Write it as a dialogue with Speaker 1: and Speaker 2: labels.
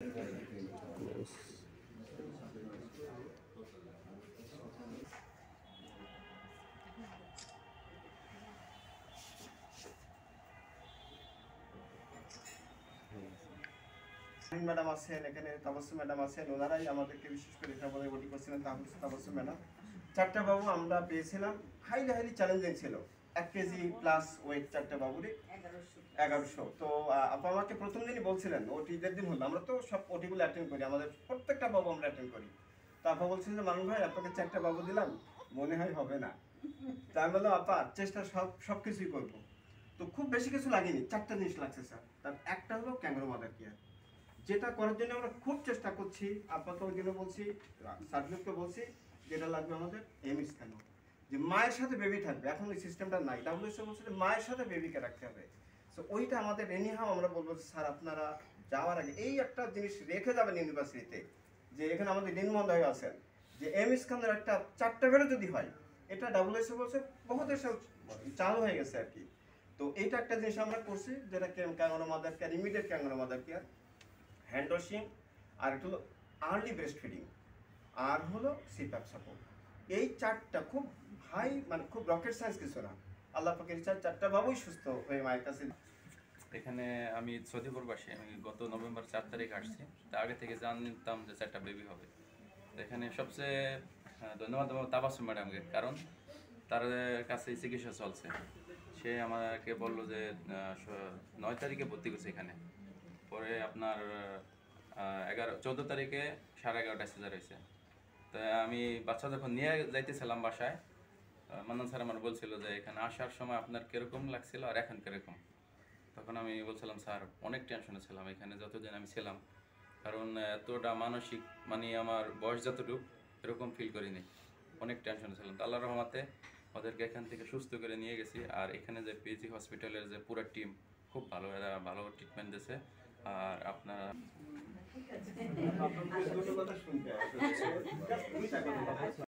Speaker 1: Madam আছেন এখানে, Tabassum madam আছেন, ওনারাই আমাদেরকে বিশেষ করে এটা বলে ভর্তি করছিলেন। তাবাসসুম ম্যাডাম, চারটা বাবু আমরা পেয়েছিলাম, হাইলি চ্যালেঞ্জিং ছিল। 1 কেজি প্লাস ওয়েট চারটা বাবুরই 1100। তো আপা আমাকে প্রথম দিনই বলছিলেন, ওটি ঈদের দিন হলো, আমরা তো সব ওটিগুলো অ্যাটেন্ড করি, আমাদের প্রত্যেকটা বাবু আমরা অ্যাটেন্ড করি। তো আপা বলছিলেন যে মানুষ ভাই আপনাকে চারটা বাবু দিলাম, মনে হয় হবে না। তাই বললাম আপা চেষ্টা সব কিছুই করবো। তো খুব বেশি কিছু লাগেনি, চারটা জিনিস লাগছে স্যার। তার একটা হলো ক্যাঙ্গারু মাদার কেয়ার, যেটা করার জন্য আমরা খুব চেষ্টা করছি। আপাতত ওই জন্য বলছি, সার্ভিসকে বলছি, যেটা লাগবে আমাদের এমএস কেন, যে মায়ের সাথে বেবি থাকবে। এখন ওই সিস্টেমটা নাই, ডাব্লিউএসও বলছে যে মায়ের সাথে বেবিকে রাখতে হবে। সো ওইটা আমাদের এনিহাও আমরা বলবো স্যার আপনারা যাওয়ার আগে এই একটা জিনিস রেখে যাবেন ইউনিভার্সিটিতে, যে এখানে আমাদের দিনবন্ধ হয়ে আছেন, যে এমএস খানের একটা 4টা বেরো যদি হয়, এটা ডাব্লিউএসও বলছে বহু দেশে চালু হয়ে গেছে আর কি। তো এইটা একটা জিনিস আমরা করছি, যেটা kangaroo mother care, immediate kangaroo mother care, hand washing, আর একটা হলো আর্লি ব্রেস্ট ফিডিং, আর হলো সিপ্যাপ সাপোর্ট। এই চারটা খুব হাই, মানে খুব রকেট সায়েন্স কিছু না, আল্লাহ পাকের ইচ্ছা চারটা বাবুই সুস্থ হয়ে মায়ের কাছে।
Speaker 2: এখানে আমি সৌদি প্রবাসী, আমি গত নভেম্বর 4 তারিখ আসছি। তার আগে থেকে জানতাম যে 4টা বেবি হবে। এখানে সবচেয়ে ধন্যবাদ দেবো তাবাসসুম ম্যাডামকে, কারণ তার কাছে চিকিৎসা চলছে। সে আমাকে বললো যে 9 তারিখে ভর্তি করছে এখানে, পরে আপনার 14 তারিখে 11:30 সিজার হয়েছে। তো আমি বাচ্চা যখন নিয়ে যাইতেছিলাম বাসায়, মান্নান স্যার আমার বলছিল যে এখানে আসার সময় আপনার কিরকম লাগছিল আর এখন কিরকম। তখন আমি বলছিলাম স্যার অনেক টেনশনে ছিলাম এখানে যতদিন আমি ছিলাম, কারণ এতটা মানসিক, মানে আমার বয়স যতটুকু এরকম ফিল করিনি, অনেক টেনশনে ছিলাম। তো আল্লাহর রহমতে ওদেরকে এখান থেকে সুস্থ করে নিয়ে গেছি। আর এখানে যে পিজি হসপিটালের যে পুরো টিম খুব ভালো, এরা ভালো ট্রিটমেন্ট দিয়েছে। আর আপনারা